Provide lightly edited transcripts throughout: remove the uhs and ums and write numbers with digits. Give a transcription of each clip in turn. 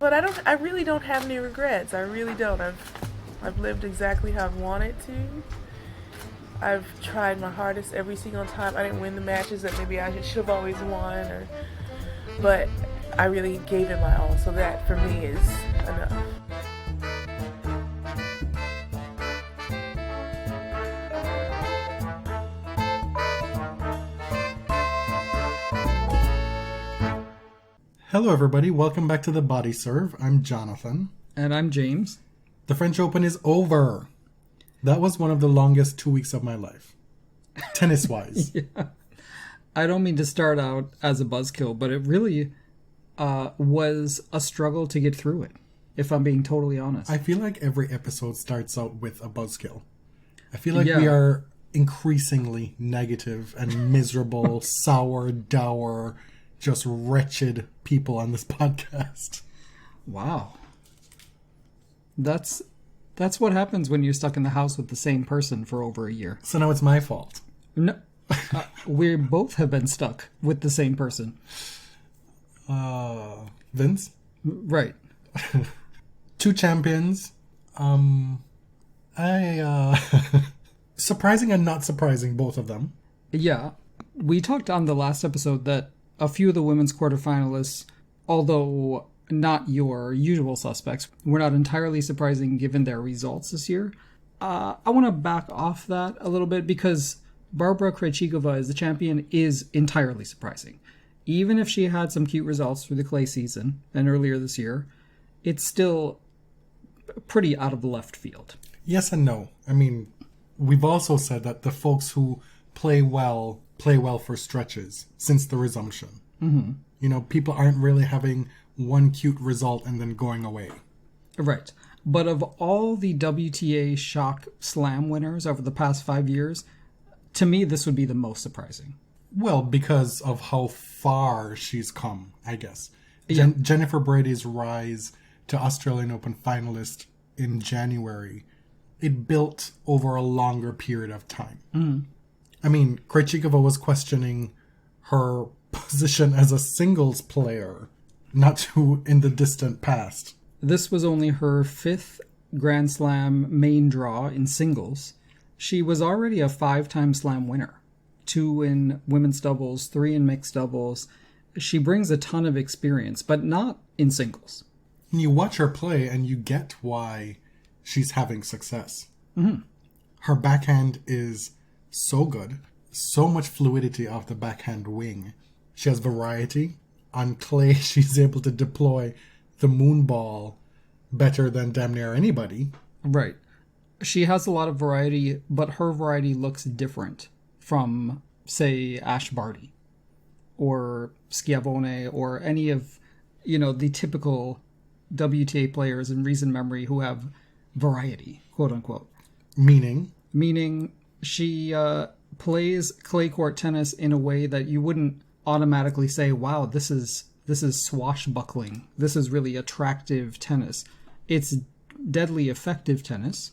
But I really don't have any regrets. I really don't. I've lived exactly how I've wanted to. I've tried my hardest every single time. I didn't win the matches that maybe I should have always won, but I really gave it my all. So that for me is enough. Hello everybody, welcome back to the Body Serve. I'm Jonathan. And I'm James. The French Open is over. That was one of the longest 2 weeks of my life. Tennis-wise. Yeah. I don't mean to start out as a buzzkill, but it really was a struggle to get through it, if I'm being totally honest. I feel like every episode starts out with a buzzkill. I feel like we are increasingly negative and miserable, sour, dour, just wretched people on this podcast. Wow. That's what happens when you're stuck in the house with the same person for over a year. So now it's my fault. No, we both have been stuck with the same person. Vince? Right. Two champions. Surprising and not surprising, both of them. Yeah. We talked on the last episode that a few of the women's quarterfinalists, although not your usual suspects, were not entirely surprising given their results this year. I want to back off that a little bit because Barbora Krejčíková as the champion is entirely surprising. Even if she had some cute results through the clay season and earlier this year, it's still pretty out of the left field. Yes and no. I mean, we've also said that the folks who play well for stretches since the resumption. Mm-hmm. You know, people aren't really having one cute result and then going away. Right. But of all the WTA shock slam winners over the past 5 years, to me, this would be the most surprising. Well, because of how far she's come, I guess. Yeah. Jennifer Brady's rise to Australian Open finalist in January, it built over a longer period of time. Mm-hmm. I mean, Krejčíková was questioning her position as a singles player not too in the distant past. This was only her 5th Grand Slam main draw in singles. She was already a 5-time slam winner. 2 in women's doubles, 3 in mixed doubles. She brings a ton of experience, but not in singles. And you watch her play and you get why she's having success. Mm-hmm. Her backhand is so good. So much fluidity off the backhand wing. She has variety. On clay, she's able to deploy the moon ball better than damn near anybody. Right. She has a lot of variety, but her variety looks different from, say, Ash Barty or Schiavone or any of, the typical WTA players in recent memory who have variety, quote unquote. Meaning she plays clay court tennis in a way that you wouldn't automatically say, wow, this is swashbuckling. This is really attractive tennis. It's deadly effective tennis.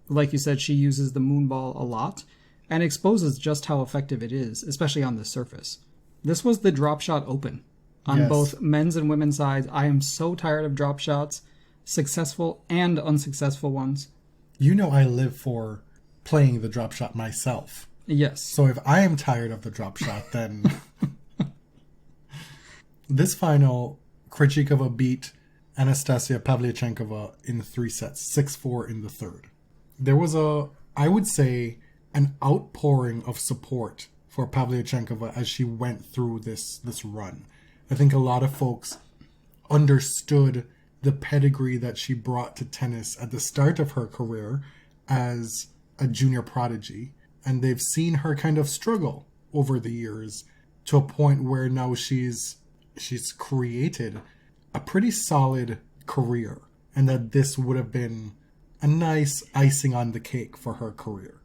Like you said, she uses the moon ball a lot and exposes just how effective it is, especially on the surface. This was the drop shot open on both men's and women's sides. I am so tired of drop shots, successful and unsuccessful ones. You know I live for playing the drop shot myself. Yes. So if I am tired of the drop shot, then... This final, Krejčíková beat Anastasia Pavlyuchenkova in 3 sets, 6-4 in the third. There was I would say, an outpouring of support for Pavlyuchenkova as she went through this run. I think a lot of folks understood the pedigree that she brought to tennis at the start of her career as a junior prodigy, and they've seen her kind of struggle over the years to a point where now she's created a pretty solid career, and that this would have been a nice icing on the cake for her career.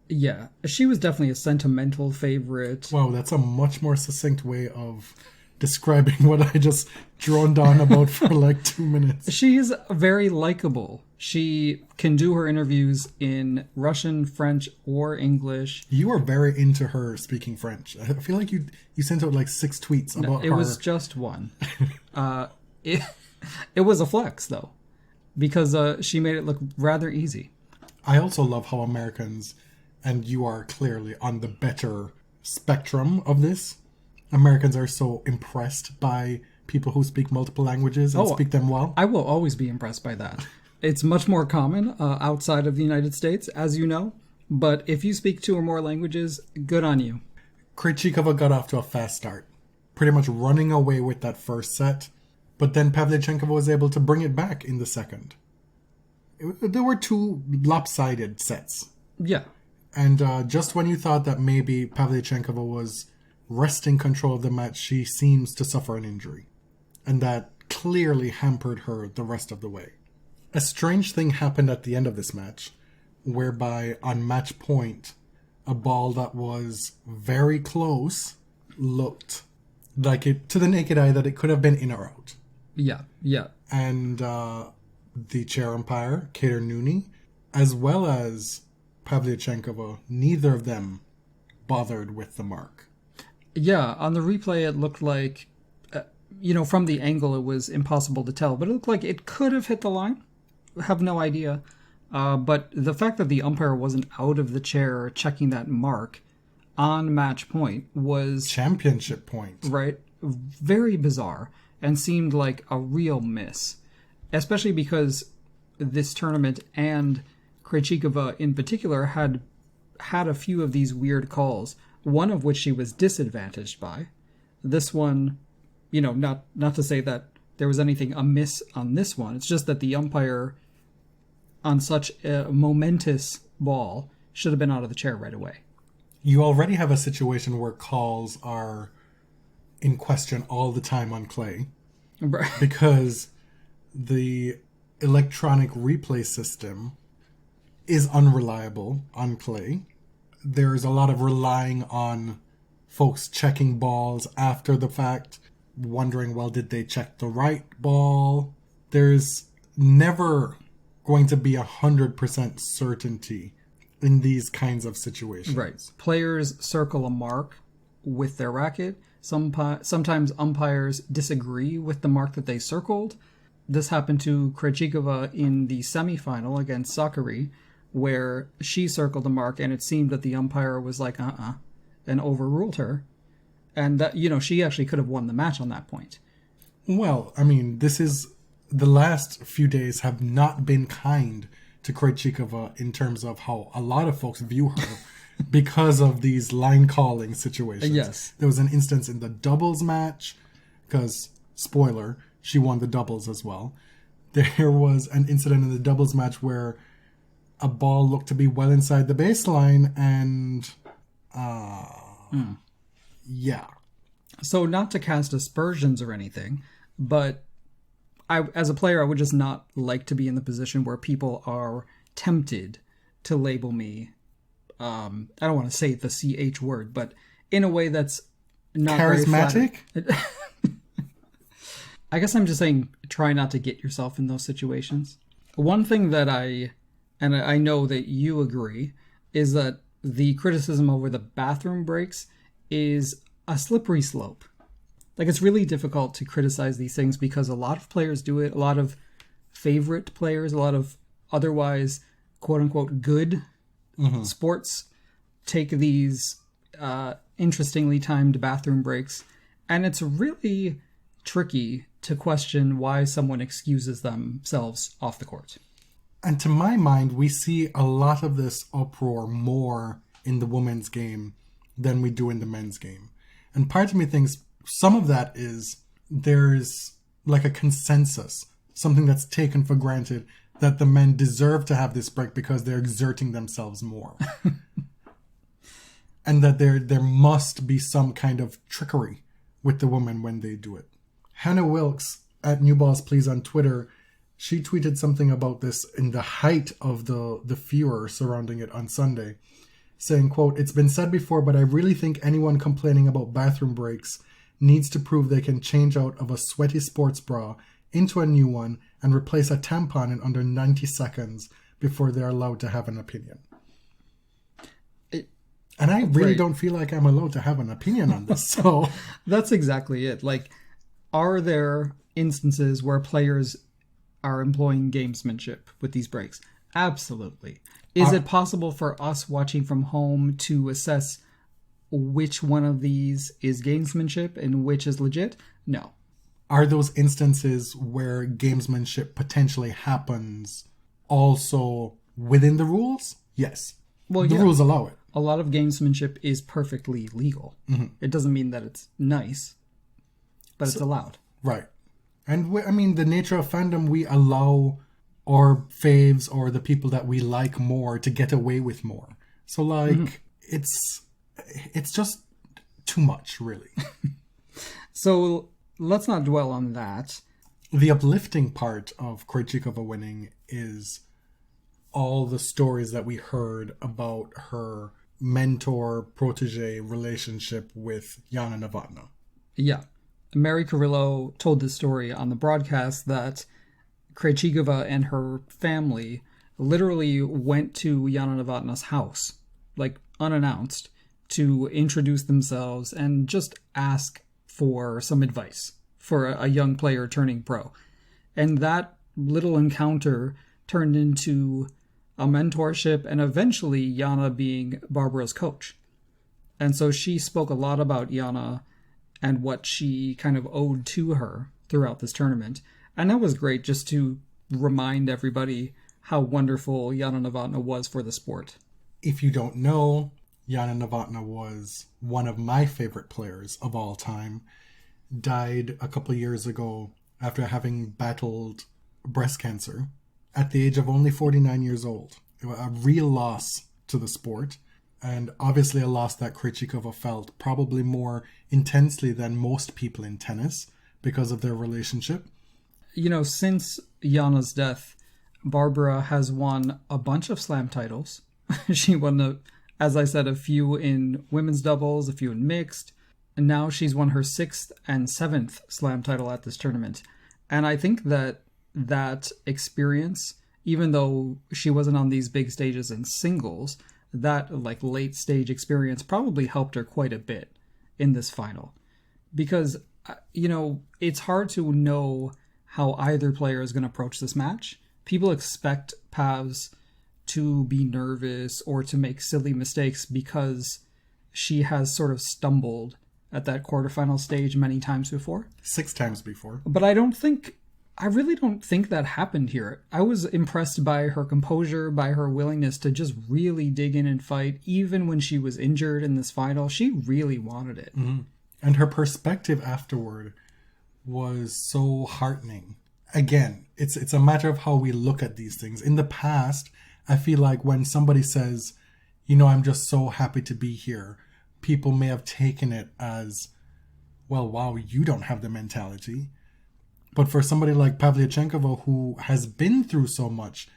Yeah, she was definitely a sentimental favorite. Wow, that's a much more succinct way of describing what I just droned on about for like 2 minutes. She's very likable. She can do her interviews in Russian, French, or English. You are very into her speaking French. I feel like you sent out like 6 tweets about her. It was just one. It was a flex, though, because she made it look rather easy. I also love how Americans, and you are clearly on the better spectrum of this, Americans are so impressed by people who speak multiple languages and speak them well. I will always be impressed by that. It's much more common outside of the United States, as you know. But if you speak 2 or more languages, good on you. Krejčíková got off to a fast start, pretty much running away with that first set. But then Pavlyuchenkova was able to bring it back in the second. There were 2 lopsided sets. Yeah. And just when you thought that maybe Pavlyuchenkova was wresting control of the match, she seems to suffer an injury. And that clearly hampered her the rest of the way. A strange thing happened at the end of this match, whereby on match point, a ball that was very close looked like it, to the naked eye, that it could have been in or out. Yeah, yeah. And the chair umpire, Kater Nooney, as well as Pavlyuchenkova, neither of them bothered with the mark. Yeah, on the replay it looked like, from the angle it was impossible to tell, but it looked like it could have hit the line. I have no idea. But the fact that the umpire wasn't out of the chair checking that mark on match point was... championship point. Right. Very bizarre and seemed like a real miss. Especially because this tournament and Krejčíková in particular had a few of these weird calls, one of which she was disadvantaged by. This one, not to say that there was anything amiss on this one. It's just that the umpire on such a momentous ball should have been out of the chair right away. You already have a situation where calls are in question all the time on clay. Right. Because the electronic replay system is unreliable on clay. There's a lot of relying on folks checking balls after the fact, wondering, well, did they check the right ball? There's never going to be 100% certainty in these kinds of situations. Right. Players circle a mark with their racket. Sometimes umpires disagree with the mark that they circled. This happened to Krejčíková in the semifinal against Sakari, where she circled a mark and it seemed that the umpire was like, and overruled her. And that, she actually could have won the match on that point. Well, I mean, the last few days have not been kind to Krejčíková in terms of how a lot of folks view her because of these line calling situations. Yes. There was an instance in the doubles match, because, spoiler, she won the doubles as well. There was an incident in the doubles match where a ball looked to be well inside the baseline and, yeah. So not to cast aspersions or anything, but as a player, I would just not like to be in the position where people are tempted to label me, I don't want to say the CH word, but in a way that's not charismatic? I guess I'm just saying, try not to get yourself in those situations. One thing that I know that you agree, is that the criticism over the bathroom breaks is a slippery slope. Like, it's really difficult to criticize these things because a lot of players do it. A lot of favorite players, a lot of otherwise quote-unquote good sports take these interestingly timed bathroom breaks. And it's really tricky to question why someone excuses themselves off the court. And to my mind, we see a lot of this uproar more in the women's game than we do in the men's game. And part of me thinks some of that is there's like a consensus, something that's taken for granted, that the men deserve to have this break because they're exerting themselves more. And that there must be some kind of trickery with the women when they do it. Hannah Wilkes at New Balls Please on Twitter, she tweeted something about this in the height of the furor surrounding it on Sunday, saying, quote, "It's been said before, but I really think anyone complaining about bathroom breaks needs to prove they can change out of a sweaty sports bra into a new one and replace a tampon in under 90 seconds before they're allowed to have an opinion." And I really don't feel like I'm allowed to have an opinion on this. So that's exactly it. Like, are there instances where players are employing gamesmanship with these breaks? Absolutely. Is it possible for us watching from home to assess which one of these is gamesmanship and which is legit? No. Are those instances where gamesmanship potentially happens also within the rules? Yes. Well, the rules allow it. A lot of gamesmanship is perfectly legal. Mm-hmm. It doesn't mean that it's nice, but it's allowed. Right. And the nature of fandom, we allow our faves or the people that we like more to get away with more. So, it's just too much, really. So, let's not dwell on that. The uplifting part of Krejčíková winning is all the stories that we heard about her mentor-protege relationship with Jana Novotná. Yeah. Mary Carrillo told this story on the broadcast that Krejčíková and her family literally went to Jana Novotná's house, like unannounced, to introduce themselves and just ask for some advice for a young player turning pro. And that little encounter turned into a mentorship and eventually Jana being Barbora's coach. And so she spoke a lot about Jana and what she kind of owed to her throughout this tournament. And that was great just to remind everybody how wonderful Jana Novotná was for the sport. If you don't know, Jana Novotná was one of my favorite players of all time. Died a couple of years ago after having battled breast cancer at the age of only 49 years old. A real loss to the sport, and obviously a loss that Krejčíková felt probably more intensely than most people in tennis because of their relationship. You know, since Jana's death, Barbora has won a bunch of slam titles. She won, as I said, a few in women's doubles, a few in mixed, and now she's won her 6th and 7th slam title at this tournament. And I think that experience, even though she wasn't on these big stages in singles, that late stage experience probably helped her quite a bit in this final. Because, it's hard to know how either player is going to approach this match. People expect Pavs to be nervous or to make silly mistakes because she has sort of stumbled at that quarterfinal stage many times before. 6 times before. But I really don't think that happened here. I was impressed by her composure, by her willingness to just really dig in and fight. Even when she was injured in this final, she really wanted it. Mm-hmm. And her perspective afterward was so heartening. Again, it's a matter of how we look at these things. In the past, I feel like when somebody says, I'm just so happy to be here, people may have taken it as, well, wow, you don't have the mentality. But for somebody like Pavlyuchenkova, who has been through so much,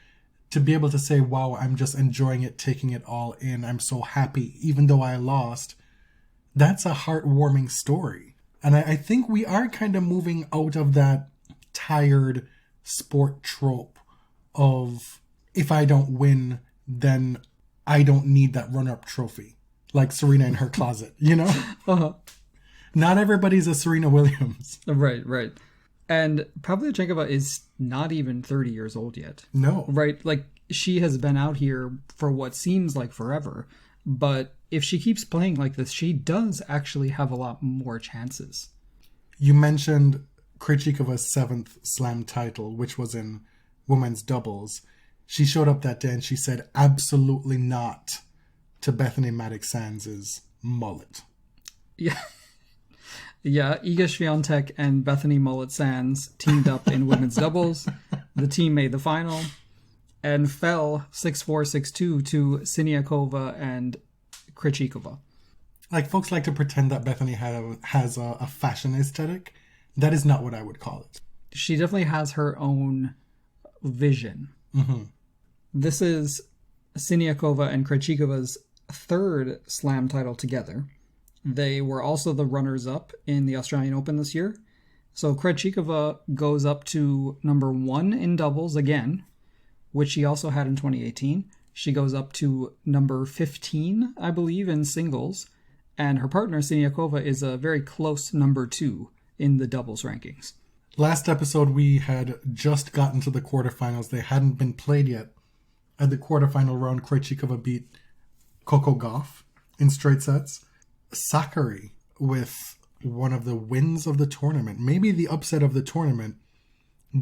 to be able to say, wow, I'm just enjoying it, taking it all in, I'm so happy, even though I lost, that's a heartwarming story. And I think we are kind of moving out of that tired sport trope of, if I don't win, then I don't need that runner-up trophy. Like Serena in her closet, Uh-huh. Not everybody's a Serena Williams. Right. And Pavlyuchenkova is not even 30 years old yet. No. Right? She has been out here for what seems like forever. But if she keeps playing like this, she does actually have a lot more chances. You mentioned Krejčíkova's 7th slam title, which was in women's doubles. She showed up that day and she said absolutely not to Bethany Maddox-Sands' mullet. Yeah. Yeah, Iga Swiatek and Bethany Mullet-Sands teamed up in women's doubles. The team made the final and fell 6-4, 6-2 to Siniakova and Krejčíková. Folks like to pretend that Bethany has a fashion aesthetic. That is not what I would call it. She definitely has her own vision. Mm-hmm. This is Siniakova and Krejčíkova's 3rd slam title together. They were also the runners-up in the Australian Open this year. So Krejčíková goes up to number 1 in doubles again, which she also had in 2018. She goes up to number 15, I believe, in singles. And her partner, Siniakova, is a very close number 2 in the doubles rankings. Last episode, we had just gotten to the quarterfinals. They hadn't been played yet. At the quarterfinal round, Krejčíková beat Coco Gauff in straight sets. Sakkari with one of the wins of the tournament, maybe the upset of the tournament,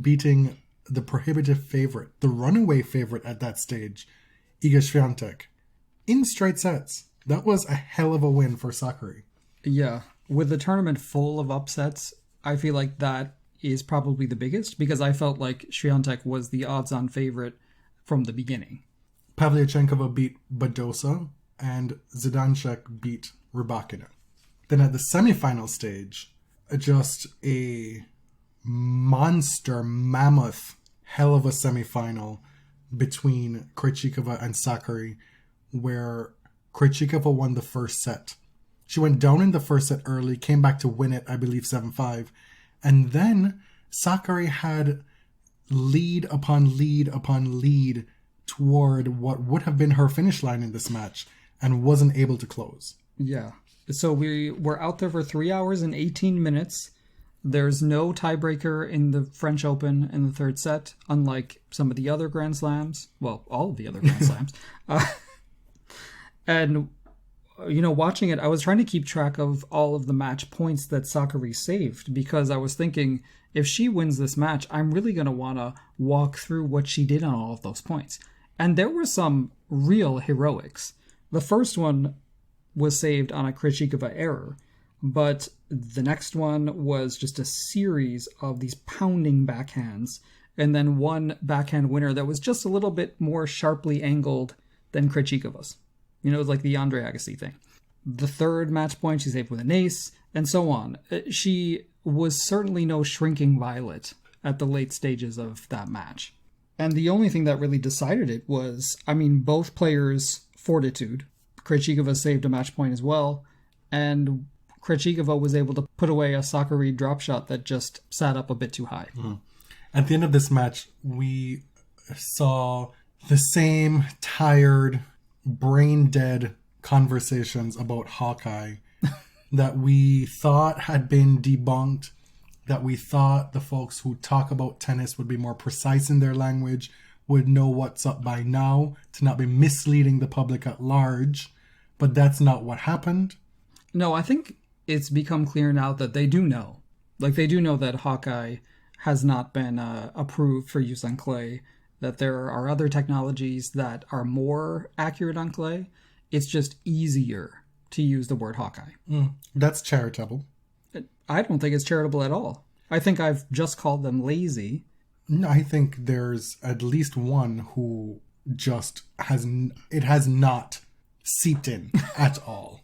beating the prohibitive favorite, the runaway favorite at that stage, Iga Swiatek, in straight sets. That was a hell of a win for Sakkari. Yeah. With the tournament full of upsets, I feel like that is probably the biggest, because I felt like Swiatek was the odds-on favorite from the beginning. Pavlyuchenkova beat Badosa, and Zidansek beat Rybakina. Then at the semifinal stage, just a monster, mammoth, hell of a semifinal between Krejčíková and Sakkari, where Krejčíková won the first set. She went down in the first set early, came back to win it, I believe 7-5. And then Sakkari had lead upon lead upon lead toward what would have been her finish line in this match and wasn't able to close. Yeah. So we were out there for 3 hours and 18 minutes. There's no tiebreaker in the French Open in the third set, unlike some of the other Grand Slams. Well, all of the other Grand Slams. And, you know, watching it, I was trying to keep track of all of the match points that Sakkari saved, because I was thinking, if she wins this match, I'm really going to want to walk through what she did on all of those points. And there were some real heroics. The first one was saved on a Krejčíková error, but the next one was just a series of these pounding backhands, and then one backhand winner that was just a little bit more sharply angled than Krejčíkova's. You know, it was like the Andre Agassi thing. The third match point she saved with an ace, and so on. She was certainly no shrinking violet at the late stages of that match. And the only thing that really decided it was, I mean, both players' fortitude. Krejčíková saved a match point as well, and Krejčíková was able to put away a Sakkari drop shot that just sat up a bit too high. Mm-hmm. At the end of this match, we saw the same tired, brain-dead conversations about Hawkeye that we thought had been debunked, that we thought the folks who talk about tennis would be more precise in their language, would know what's up by now, to not be misleading the public at large. But that's not what happened. No, I think it's become clear now that they do know. Like, they do know that Hawkeye has not been approved for use on clay, that there are other technologies that are more accurate on clay. It's just easier to use the word Hawkeye. That's charitable. I don't think it's charitable at all. I think I've just called them lazy. No, I think there's at least one who just has not seeped in at all.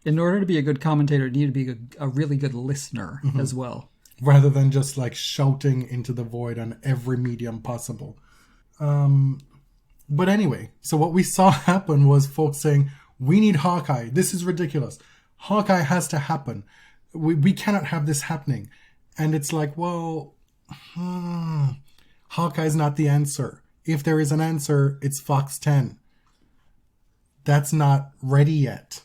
In order to be a good commentator, you need to be a really good listener as well. Rather than just like shouting into the void on every medium possible. But anyway, so what we saw happen was folks saying, we need Hawkeye. This is ridiculous. Hawkeye has to happen. We cannot have this happening. And it's like, well, Hawkeye's not the answer. If there is an answer, it's Fox 10. That's not ready yet.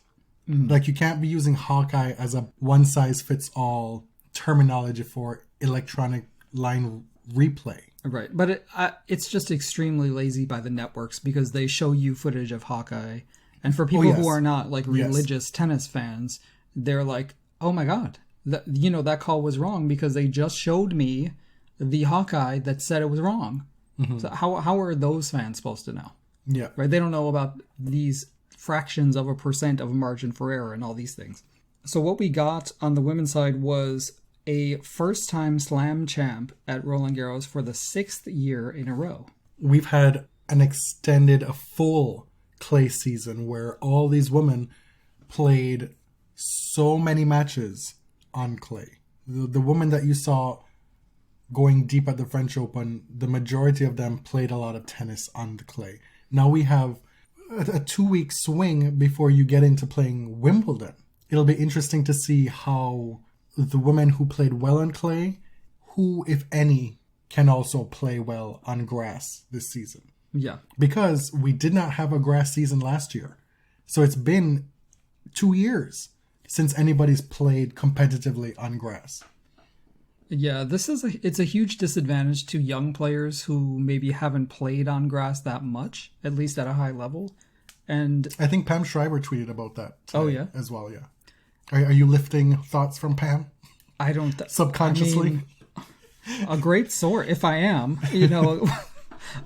Like, you can't be using Hawkeye as a one-size-fits-all terminology for electronic line replay. Right, but it's just extremely lazy by the networks, because they show you footage of Hawkeye, and for people who are not like religious tennis fans, they're like, oh my god, that call was wrong because they just showed me the Hawkeye that said it was wrong. So how are those fans supposed to know? Yeah, right. They don't know about these fractions of a percent of a margin for error and all these things. So what we got on the women's side was a first-time slam champ at Roland Garros for the 6th year in a row. We've had a full clay season where all these women played so many matches on clay. The women that you saw going deep at the French Open, the majority of them played a lot of tennis on the clay. Now we have a 2-week swing before you get into playing Wimbledon. It'll be interesting to see how the women who played well on clay, who, if any, can also play well on grass this season. Yeah. Because we did not have a grass season last year. So it's been 2 years since anybody's played competitively on grass. Yeah, it's a huge disadvantage to young players who maybe haven't played on grass that much, at least at a high level. And I think Pam Shriver tweeted about that today as well, yeah. Are you lifting thoughts from Pam? I don't... Subconsciously? I mean, a great sort, if I am,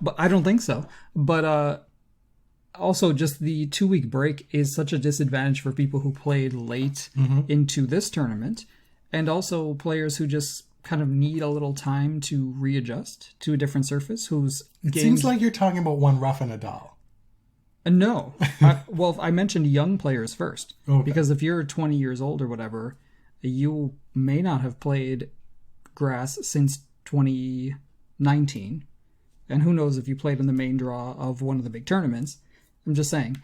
but I don't think so. But also, just the 2-week break is such a disadvantage for people who played late into this tournament. And also players who just kind of need a little time to readjust to a different surface. It seems like you're talking about one Rafa Nadal. No. I mentioned young players first. Okay. Because if you're 20 years old or whatever, you may not have played grass since 2019. And who knows if you played in the main draw of one of the big tournaments. I'm just saying,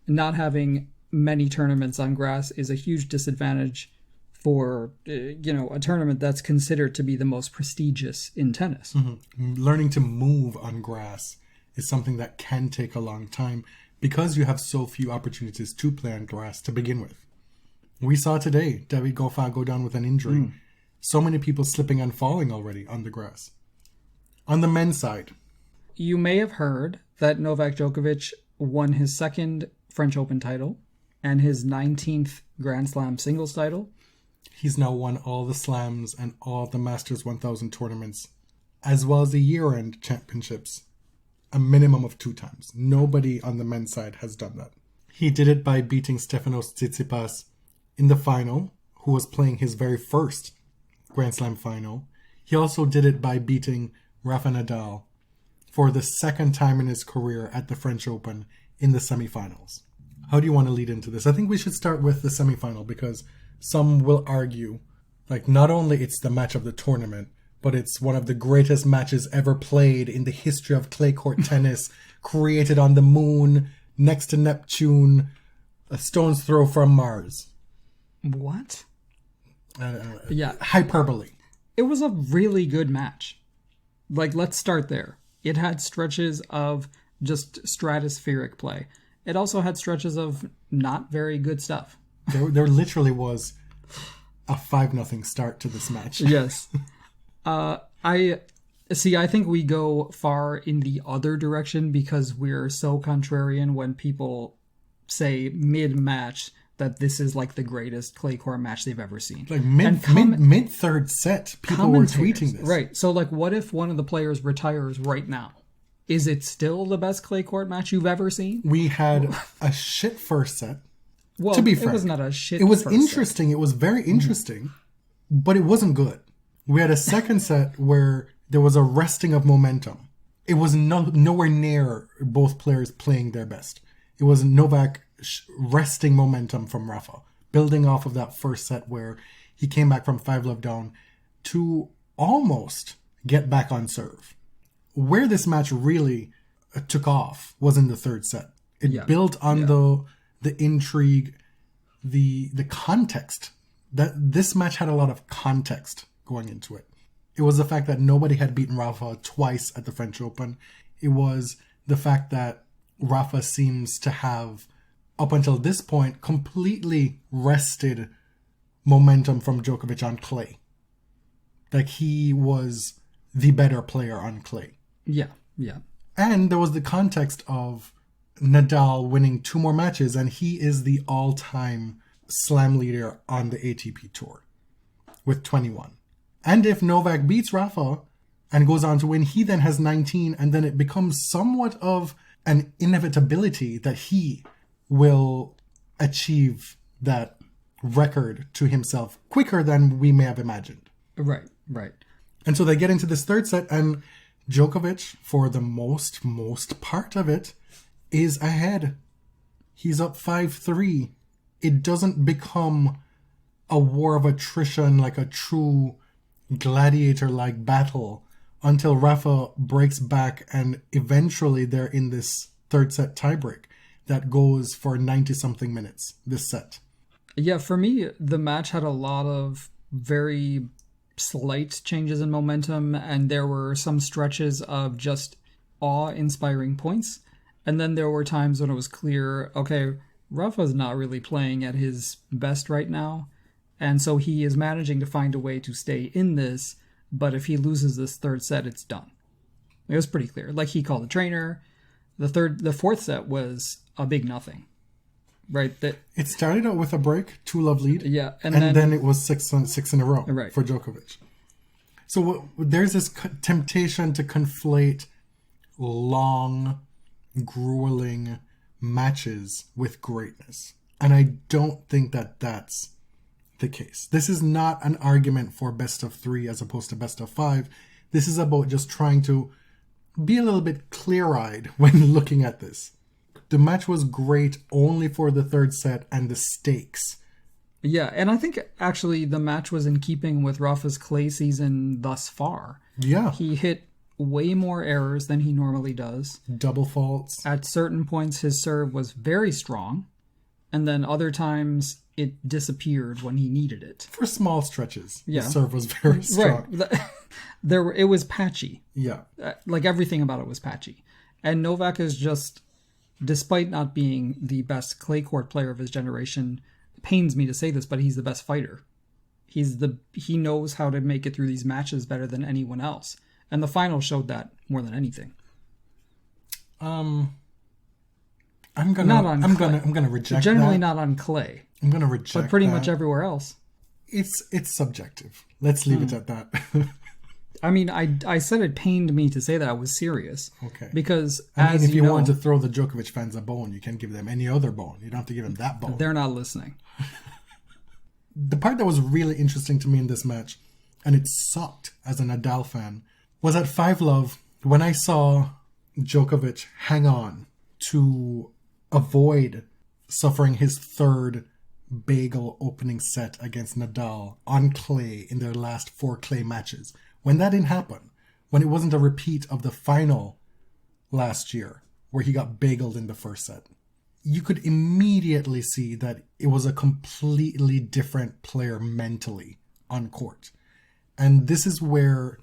not having many tournaments on grass is a huge disadvantage for, a tournament that's considered to be the most prestigious in tennis. Mm-hmm. Learning to move on grass is something that can take a long time because you have so few opportunities to play on grass to begin with. We saw today David Goffin go down with an injury. So many people slipping and falling already on the grass. On the men's side, you may have heard that Novak Djokovic won his second French Open title and his 19th Grand Slam singles title. He's now won all the slams and all the Masters 1000 tournaments, as well as the year-end championships, a minimum of 2 times. Nobody on the men's side has done that. He did it by beating Stefanos Tsitsipas in the final, who was playing his very first Grand Slam final. He also did it by beating Rafa Nadal for the second time in his career at the French Open in the semifinals. How do you want to lead into this? I think we should start with the semifinal because some will argue, like, not only it's the match of the tournament, but it's one of the greatest matches ever played in the history of clay court tennis, created on the moon, next to Neptune, a stone's throw from Mars. What? Yeah. Hyperbole. It was a really good match. Like, let's start there. It had stretches of just stratospheric play. It also had stretches of not very good stuff. There literally was a 5-0 start to this match. Yes. I think we go far in the other direction because we're so contrarian when people say mid-match that this is like the greatest clay court match they've ever seen. Like mid third set, people were tweeting this. Right. So like, what if one of the players retires right now? Is it still the best clay court match you've ever seen? We had a shit first set. Well, to be frank, it was not a shit. It was first interesting. Set. It was very interesting, but it wasn't good. We had a second set where there was a resting of momentum. It was nowhere near both players playing their best. It was Novak resting momentum from Rafa, building off of that first set where he came back from 5-love down to almost get back on serve. Where this match really took off was in the third set. It built on the intrigue, the context. That this match had a lot of context going into it. It was the fact that nobody had beaten Rafa twice at the French Open. It was the fact that Rafa seems to have, up until this point, completely wrested momentum from Djokovic on clay. Like, he was the better player on clay. Yeah, yeah. And there was the context of Nadal winning 2 more matches, and he is the all-time slam leader on the ATP Tour with 21. And if Novak beats Rafa and goes on to win, he then has 19, and then it becomes somewhat of an inevitability that he will achieve that record to himself quicker than we may have imagined. Right, right. And so they get into this third set, and Djokovic, for the most part of it, is ahead. He's up 5-3. It doesn't become a war of attrition, like a true gladiator-like battle, until Rafa breaks back, and eventually they're in this third set tiebreak that goes for 90-something minutes, this set. Yeah, for me, the match had a lot of very slight changes in momentum, and there were some stretches of just awe-inspiring points. And then there were times when it was clear, okay, Rafa's not really playing at his best right now, and so he is managing to find a way to stay in this but if he loses this third set, it's done. It was pretty clear. Like, he called the trainer. The fourth set was a big nothing, right? That it started out with a break, 2-love lead. Yeah, and then it was 6 in a row right. for Djokovic. So there's this temptation to conflate long, grueling matches with greatness. And I don't think that that's the case. This is not an argument for best of 3 as opposed to best of 5. This is about just trying to be a little bit clear-eyed when looking at this. The match was great only for the third set and the stakes. Yeah, and I think actually the match was in keeping with Rafa's clay season thus far. Yeah. He hit way more errors than he normally does. Double faults. At certain points, his serve was very strong, and then other times it disappeared when he needed it. For small stretches, yeah. The serve was very strong. Right. It was patchy. Yeah. Like, everything about it was patchy. And Novak is just, despite not being the best clay court player of his generation, it pains me to say this, but he's the best fighter. He knows how to make it through these matches better than anyone else. And the final showed that more than anything. I'm gonna reject Generally that. not on clay. I'm gonna reject but pretty that. much everywhere else. It's subjective. Let's leave it at that. I mean, I said it pained me to say that. I was serious. Okay. Because if you want to throw the Djokovic fans a bone, you can give them any other bone. You don't have to give them that bone. They're not listening. The part that was really interesting to me in this match, and it sucked as a Nadal fan, was at 5-love when I saw Djokovic hang on to avoid suffering his third bagel opening set against Nadal on clay in their last 4 clay matches. When that didn't happen, when it wasn't a repeat of the final last year where he got bageled in the first set, you could immediately see that it was a completely different player mentally on court. And this is where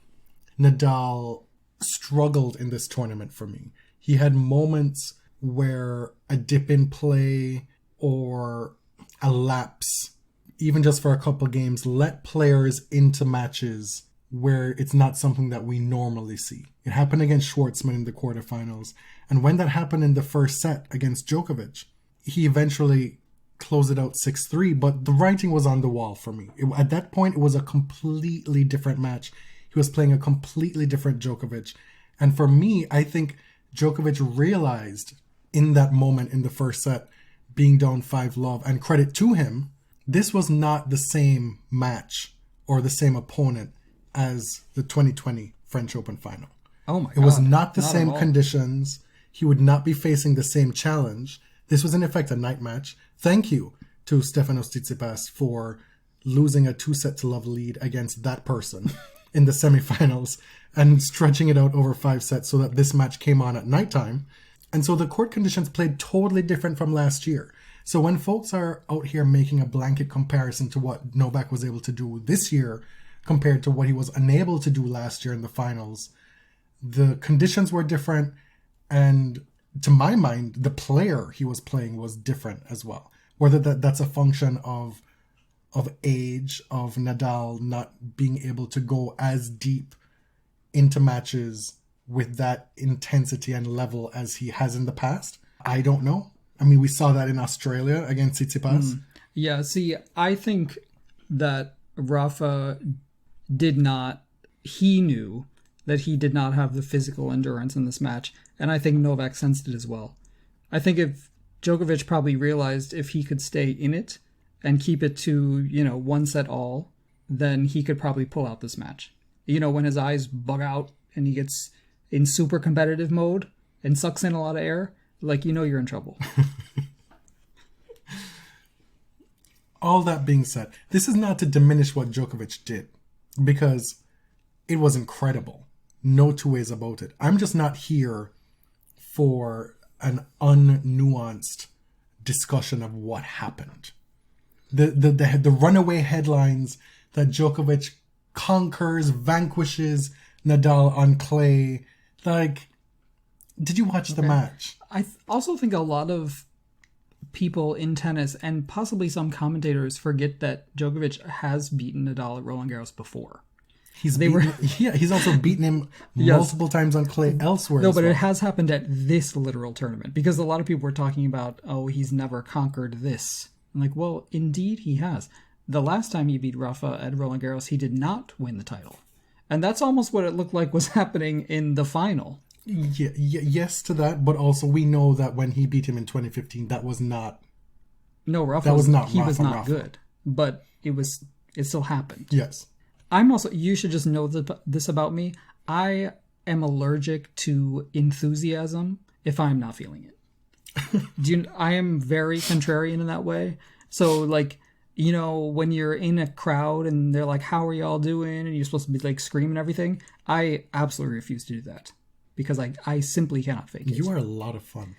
Nadal struggled in this tournament for me. He had moments where a dip in play or a lapse, even just for a couple games, let players into matches where it's not something that we normally see. It happened against Schwartzman in the quarterfinals. And when that happened in the first set against Djokovic, he eventually closed it out 6-3, but the writing was on the wall for me. At that point, it was a completely different match. He was playing a completely different Djokovic. And for me, I think Djokovic realized in that moment in the first set, being down 5-love, and credit to him, this was not the same match or the same opponent as the 2020 French Open final. Oh my God. It was not the same at all. conditions. He would not be facing the same challenge. This was in effect a night match. Thank you to Stefanos Tsitsipas for losing a 2-set-to-love lead against that person in the semifinals and stretching it out over 5 sets so that this match came on at nighttime. And so the court conditions played totally different from last year. So when folks are out here making a blanket comparison to what Novak was able to do this year compared to what he was unable to do last year in the finals, the conditions were different. And to my mind, the player he was playing was different as well. Whether that's a function of age, of Nadal not being able to go as deep into matches with that intensity and level as he has in the past. I don't know. I mean, we saw that in Australia against Tsitsipas. Yeah, see, I think that Rafa he knew that he did not have the physical endurance in this match, and I think Novak sensed it as well. I think if Djokovic probably realized if he could stay in it and keep it to, 1 set all, then he could probably pull out this match. When his eyes bug out and he gets in super competitive mode and sucks in a lot of air, you're in trouble. All that being said, this is not to diminish what Djokovic did, because it was incredible. No two ways about it. I'm just not here for an unnuanced discussion of what happened. The runaway headlines that Djokovic conquers, vanquishes Nadal on clay. Did you watch the match? I also think a lot of people in tennis and possibly some commentators forget that Djokovic has beaten Nadal at Roland Garros before. He's also beaten him Yes. multiple times on clay elsewhere. No, as but well. it has happened at this literal tournament because a lot of people were talking about, oh, he's never conquered this. I'm like, well, indeed he has. The last time he beat Rafa at Roland Garros, he did not win the title. And that's almost what it looked like was happening in the final. Yes to that, but also we know that when he beat him in 2015, that was not. No, Rafa That was not he was Rafa, not Rafa. good, but it still happened. Yes. I'm also, you should just know this about me. I am allergic to enthusiasm if I'm not feeling it. I am very contrarian in that way. So like, you know, when you're in a crowd and they're like, how are y'all doing? And you're supposed to be like screaming everything. I absolutely refuse to do that because I simply cannot fake it. You are a lot of fun.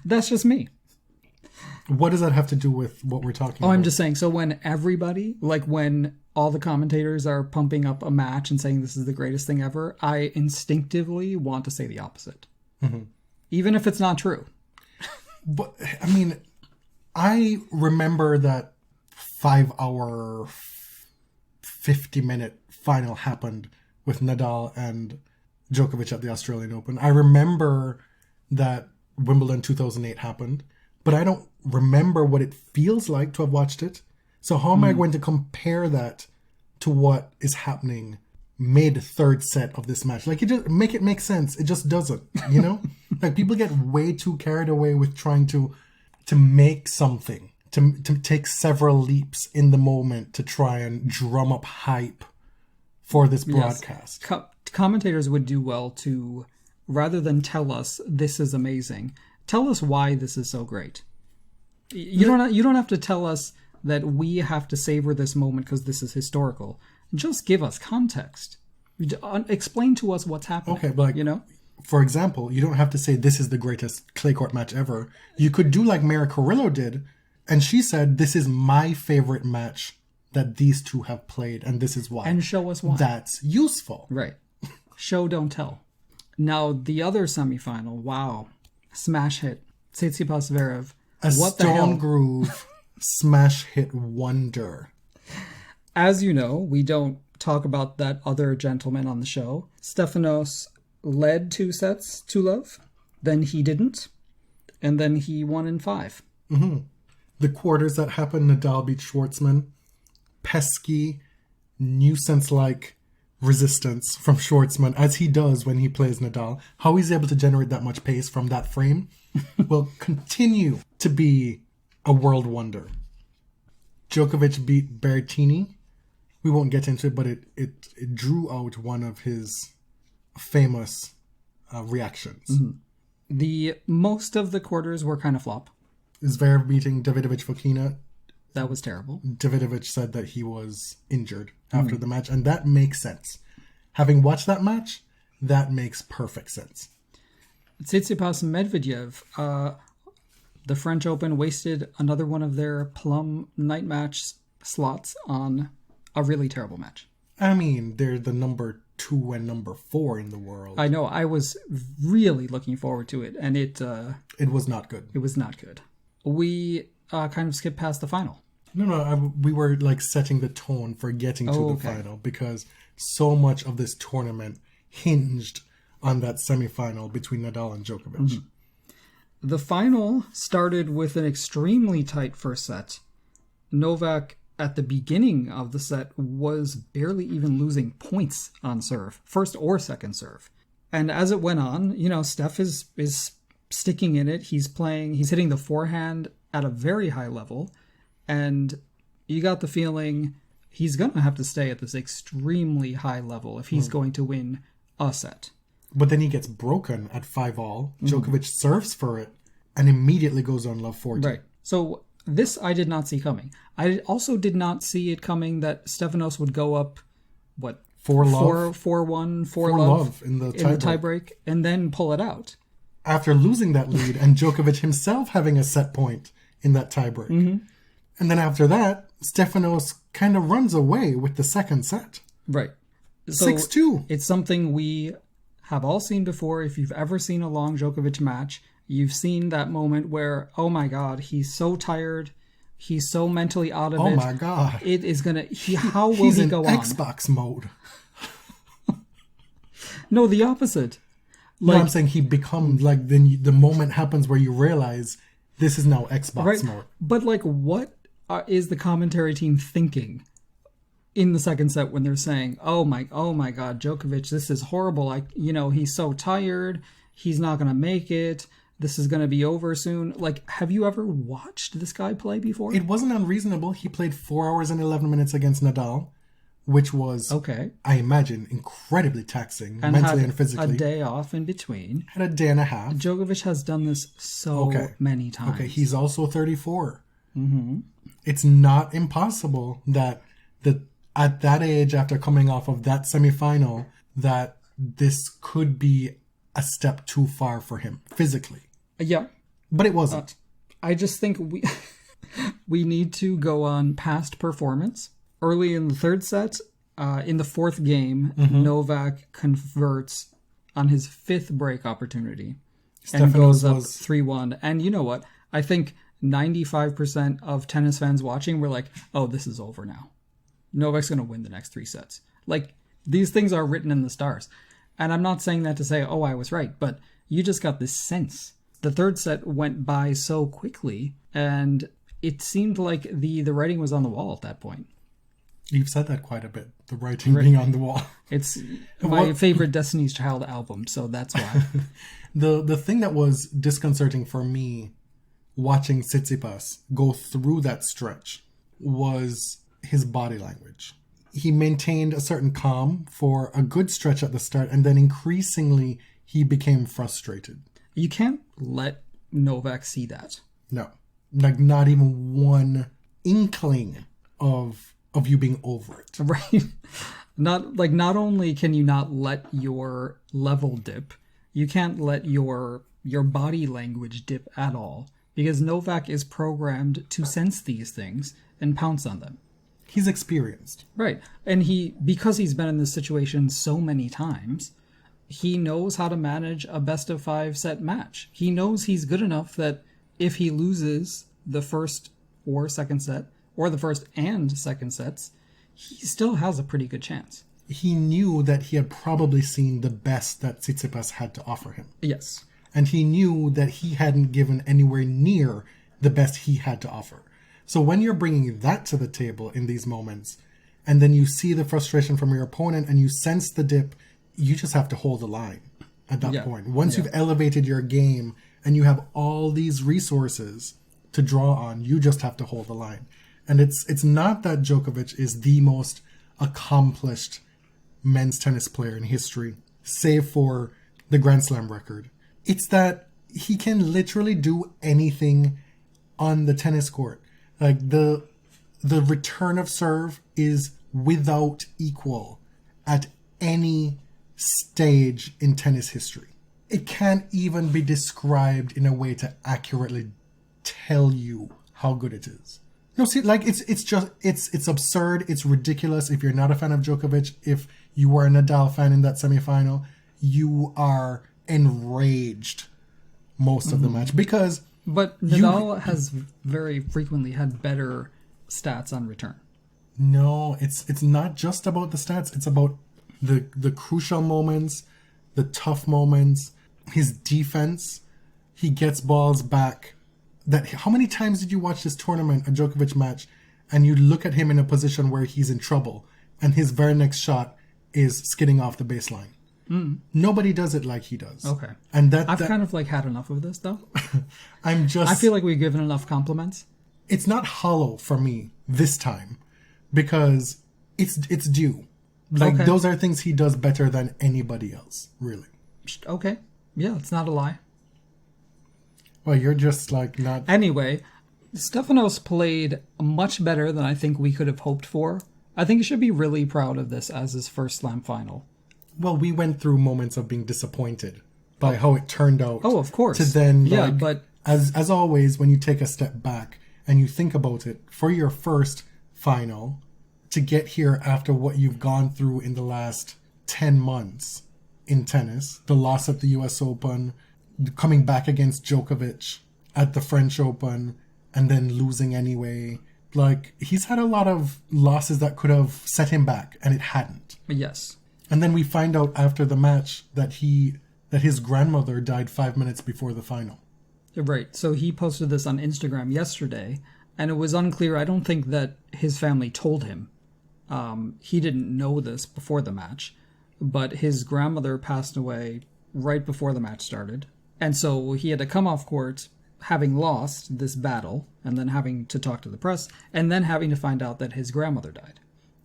That's just me. What does that have to do with what we're talking about? I'm just saying, so when everybody, like when all the commentators are pumping up a match and saying this is the greatest thing ever, I instinctively want to say the opposite. Mm-hmm. Even if it's not true. But, I mean, I remember that 5-hour, 50-minute final happened with Nadal and Djokovic at the Australian Open. I remember that Wimbledon 2008 happened, but I don't remember what it feels like to have watched it. So how am I going to compare that to what is happening mid third set of this match? Like, it just make it make sense. It just doesn't, you know? Like, people get way too carried away with trying to make something, to take several leaps in the moment to try and drum up hype for this broadcast. Yes. Commentators would do well to, rather than tell us this is amazing, tell us why this is so great. You don't have to tell us that we have to savor this moment because this is historical. Just give us context. Explain to us what's happening. Okay, but like, you know, for example, you don't have to say this is the greatest clay court match ever. You could do like Mara Carrillo did, and she said, this is my favorite match that these two have played, and this is why. And show us why. That's useful. Right. Show, don't tell. Now, the other semifinal, wow. Smash hit. Tsitsipas Zverev. A What the hell? stone groove smash hit wonder. As you know, we don't talk about that other gentleman on the show. Stefanos led 2 sets to love. Then he didn't. And then he won in 5. Mm-hmm. The quarters that happened, Nadal beat Schwartzman. Pesky, nuisance-like resistance from Schwartzman, as he does when he plays Nadal. How he's able to generate that much pace from that frame will continue to be a world wonder. Djokovic beat Berrettini. We won't get into it, but it drew out one of his famous reactions. Mm-hmm. The most of the quarters were kind of flop. Zverev beating Davidovich Fokina. That was terrible. Davidovich said that he was injured after the match, and that makes sense. Having watched that match, that makes perfect sense. Tsitsipas and Medvedev, the French Open wasted another one of their plum night match slots on a really terrible match. I mean, they're the number 2 and number 4 in the world. I know. I was really looking forward to it, and it was not good. It was not good. We kind of skipped past the final. No, we were like setting the tone for getting to the final because so much of this tournament hinged on that semifinal between Nadal and Djokovic. Mm-hmm. The final started with an extremely tight first set. Novak, at the beginning of the set, was barely even losing points on serve, first or second serve. And as it went on, you know, Steph is sticking in it. He's hitting the forehand at a very high level. And you got the feeling he's going to have to stay at this extremely high level if he's going to win a set. But then he gets broken at 5-all. Djokovic serves for it and immediately goes on love 14. Right. So this I did not see coming. I also did not see it coming that Stefanos would go up, 4-love? 4-1, 4-love 4-love in the tiebreak, and then pull it out. After losing that lead and Djokovic himself having a set point in that tiebreak. Mm-hmm. And then after that, Stefanos kind of runs away with the second set. Right. So 6-2. It's something we have all seen before. If you've ever seen a long Djokovic match, you've seen that moment where, oh my God, he's so tired. He's so mentally out of it. Oh my God. It is going to... How will He's he in go on? Xbox mode. No, the opposite. No, I'm saying he becomes like the moment happens where you realize this is now Xbox mode. But like, what is the commentary team thinking in the second set when they're saying, "Oh my God, Djokovic, this is horrible. He's so tired. He's not going to make it. This is going to be over soon." Like, have you ever watched this guy play before? It wasn't unreasonable. He played 4 hours and 11 minutes against Nadal, which was, I imagine, incredibly taxing mentally and physically. A day off in between. Had a day and a half. Djokovic has done this so many times. Okay, he's also 34. Mm-hmm. It's not impossible that at that age, after coming off of that semifinal, that this could be a step too far for him physically. Yeah. But it wasn't. I just think we need to go on past performance. Early in the third set, in the fourth game, Novak converts on his fifth break opportunity and goes up 3-1. And you know what? I think 95% of tennis fans watching were like, oh, this is over now. Novak's going to win the next 3 sets. Like, these things are written in the stars. And I'm not saying that to say, oh, I was right, but you just got this sense. The third set went by so quickly, and it seemed like the writing was on the wall at that point. You've said that quite a bit, the writing being on the wall. It's my favorite Destiny's Child album, so that's why. The thing that was disconcerting for me watching Tsitsipas go through that stretch was his body language. He maintained a certain calm for a good stretch at the start, and then increasingly he became frustrated. You can't let Novak see that. No. Like, not even one inkling of you being over it. Right. Not only can you not let your level dip, you can't let your body language dip at all, because Novak is programmed to sense these things and pounce on them. He's experienced. Right. And because he's been in this situation so many times, he knows how to manage a best of 5 set match. He knows he's good enough that if he loses the first or second set, or the first and second sets, he still has a pretty good chance. He knew that he had probably seen the best that Tsitsipas had to offer him. Yes. And he knew that he hadn't given anywhere near the best he had to offer. So when you're bringing that to the table in these moments, and then you see the frustration from your opponent and you sense the dip, you just have to hold the line at that point. Once you've elevated your game and you have all these resources to draw on, you just have to hold the line. And it's not that Djokovic is the most accomplished men's tennis player in history, save for the Grand Slam record. It's that he can literally do anything on the tennis court. Like, the return of serve is without equal at any stage in tennis history. It can't even be described in a way to accurately tell you how good it is. No, see, like, it's absurd. It's ridiculous. If you're not a fan of Djokovic, if you were a Nadal fan in that semifinal, you are enraged most of the match because. But Nadal has very frequently had better stats on return. No, it's not just about the stats. It's about the crucial moments, the tough moments, his defense. He gets balls back. How many times did you watch this tournament, a Djokovic match, and you look at him in a position where he's in trouble, and his very next shot is skidding off the baseline? Nobody does it like he does. Okay. And I've kind of had enough of this, though. I feel like we've given enough compliments. It's not hollow for me this time because it's due. Like, those are things he does better than anybody else, really. Okay. Yeah, it's not a lie. Well, you're just not... Anyway, Stefanos played much better than I think we could have hoped for. I think he should be really proud of this as his first Slam final. Well, we went through moments of being disappointed by how it turned out. Oh, of course. To then, but as always, when you take a step back and you think about it, for your first final, to get here after what you've gone through in the last 10 months in tennis, the loss at the US Open, coming back against Djokovic at the French Open, and then losing anyway. Like, he's had a lot of losses that could have set him back, and it hadn't. Yes. And then we find out after the match that his grandmother died 5 minutes before the final. Right. So he posted this on Instagram yesterday, and it was unclear. I don't think that his family told him. He didn't know this before the match, but his grandmother passed away right before the match started. And so he had to come off court having lost this battle, and then having to talk to the press, and then having to find out that his grandmother died.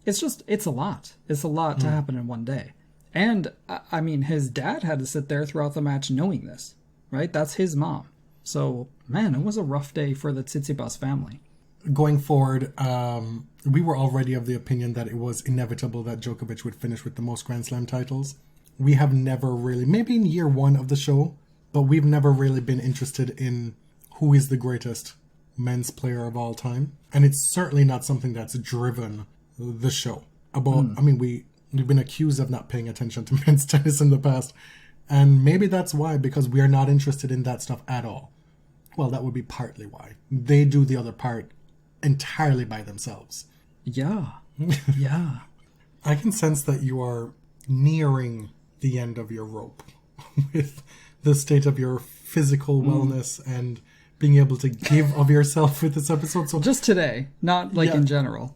It's a lot. It's a lot to happen in one day. And, I mean, his dad had to sit there throughout the match knowing this, right? That's his mom. So, man, it was a rough day for the Tsitsipas family. Going forward, we were already of the opinion that it was inevitable that Djokovic would finish with the most Grand Slam titles. We have never really, maybe in year one of the show, but we've never really been interested in who is the greatest men's player of all time. And it's certainly not something that's driven the show. I mean, we've been accused of not paying attention to men's tennis in the past. And maybe that's why, because we are not interested in that stuff at all. Well, that would be partly why. They do the other part entirely by themselves. Yeah. Yeah. I can sense that you are nearing the end of your rope with the state of your physical wellness and being able to give of yourself with this episode. So just today, not like in general.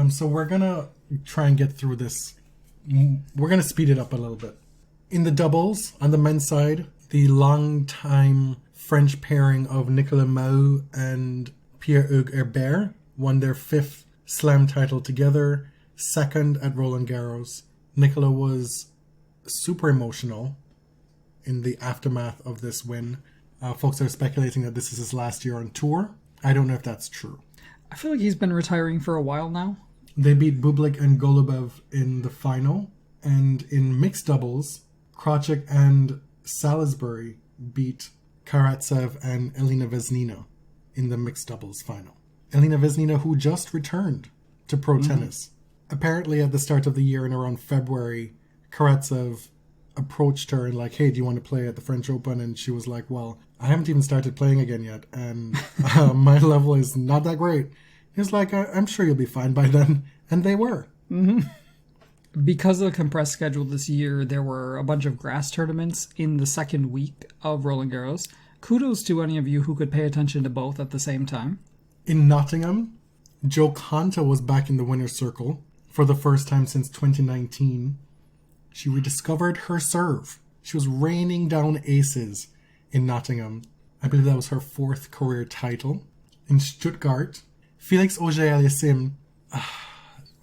So we're going to try and get through this. We're going to speed it up a little bit. In the doubles, on the men's side, the long-time French pairing of Nicolas Mahut and Pierre-Hugues Herbert won their 5th slam title together, 2nd at Roland Garros. Nicolas was super emotional in the aftermath of this win. Folks are speculating that this is his last year on tour. I don't know if that's true. I feel like he's been retiring for a while now. They beat Bublik and Golubev in the final. And in mixed doubles, Krejčíková and Salisbury beat Karatsev and Elina Vesnina in the mixed doubles final. Elina Vesnina, who just returned to pro tennis. Apparently at the start of the year in around February, Karatsev approached her and like, hey, do you want to play at the French Open? And she was like, well, I haven't even started playing again yet. And my level is not that great. He was like, I'm sure you'll be fine by then. And they were. Mm-hmm. Because of the compressed schedule this year, there were a bunch of grass tournaments in the second week of Roland Garros. Kudos to any of you who could pay attention to both at the same time. In Nottingham, Jo Konta was back in the winner's circle for the first time since 2019. She rediscovered her serve. She was raining down aces in Nottingham. I believe that was her 4th career title. In Stuttgart, Felix Auger-Aliassime...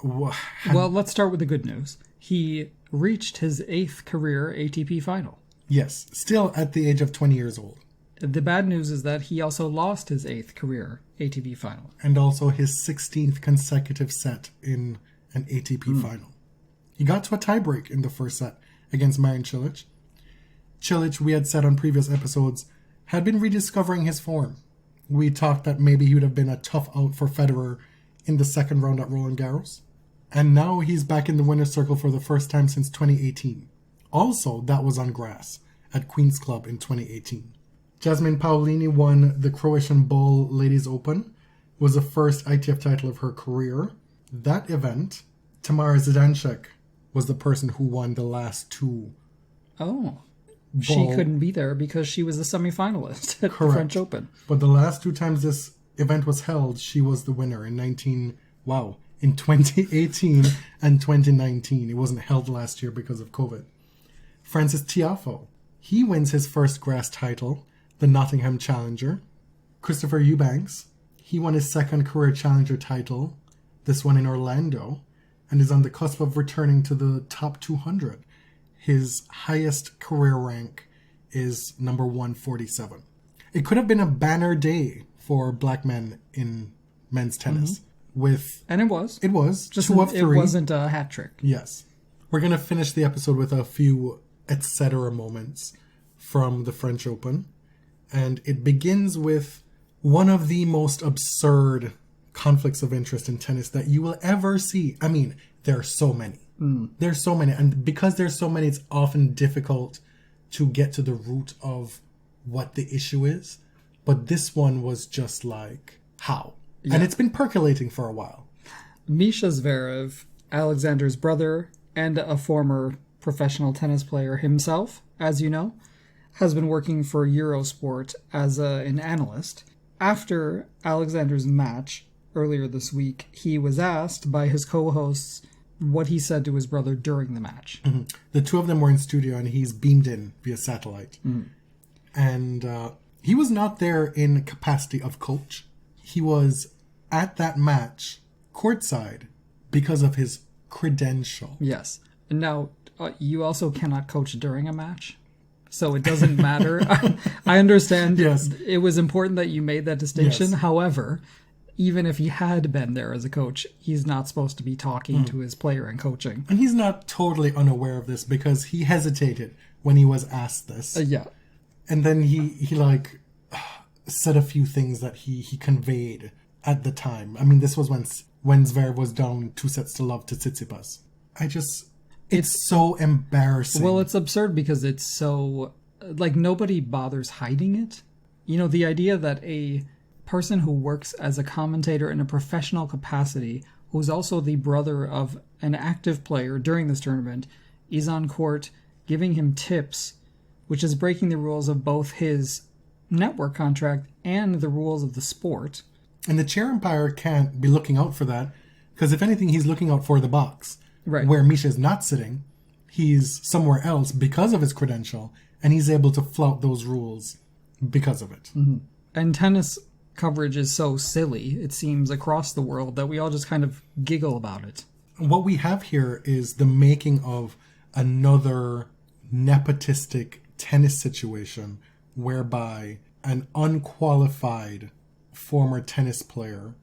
Well, let's start with the good news. He reached his 8th career ATP final. Yes, still at the age of 20 years old. The bad news is that he also lost his 8th career ATP final. And also his 16th consecutive set in an ATP final. He got to a tiebreak in the first set against Marin Cilic. Cilic, we had said on previous episodes, had been rediscovering his form. We talked that maybe he would have been a tough out for Federer in the second round at Roland Garros. And now he's back in the winner's circle for the first time since 2018. Also, that was on grass at Queen's Club in 2018. Jasmine Paolini won the Croatian Ball Ladies Open. Was the first ITF title of her career. That event, Tamara Zidansek was the person who won the last 2. Oh. She couldn't be there because she was the semifinalist at the French Open. But the last 2 times this event was held, she was the winner in 2018 and 2019. It wasn't held last year because of COVID. Francis Tiafoe, he wins his first grass title, the Nottingham Challenger. Christopher Eubanks, he won his 2nd career Challenger title, this one in Orlando, and is on the cusp of returning to the top 200. His highest career rank is number 147. It could have been a banner day for black men in men's tennis. And it was. It was. Just 2 of 3. It wasn't a hat trick. Yes. We're going to finish the episode with a few etc. moments from the French Open. And it begins with one of the most absurd conflicts of interest in tennis that you will ever see. I mean, there are so many. There's so many. And because there's so many, it's often difficult to get to the root of what the issue is. But this one was just like, how? Yeah. And it's been percolating for a while. Misha Zverev, Alexander's brother, and a former professional tennis player himself, as you know, has been working for Eurosport as an analyst. After Alexander's match earlier this week, he was asked by his co-hosts what he said to his brother during the match. Mm-hmm. The two of them were in studio, and he's beamed in via satellite. Mm. And he was not there in capacity of coach. He was at that match courtside because of his credential. Yes. Now, you also cannot coach during a match, so it doesn't matter. I understand. Yes. It was important that you made that distinction. Yes. However, even if he had been there as a coach, he's not supposed to be talking to his player and coaching. And he's not totally unaware of this because he hesitated when he was asked this. Yeah. And then he like said a few things that he conveyed at the time. I mean, this was when Zverev was down 2-0 to Tsitsipas. It's so embarrassing. Well, it's absurd because it's so, like, nobody bothers hiding it. You know, the idea that a person who works as a commentator in a professional capacity, who's also the brother of an active player during this tournament, is on court giving him tips, which is breaking the rules of both his network contract and the rules of the sport. And the chair umpire can't be looking out for that, because if anything, he's looking out for the box. Right. Where Misha is not sitting, he's somewhere else because of his credential, and he's able to flout those rules because of it. Mm-hmm. And tennis coverage is so silly, it seems, across the world, that we all just kind of giggle about it. What we have here is the making of another nepotistic tennis situation whereby an unqualified former tennis player...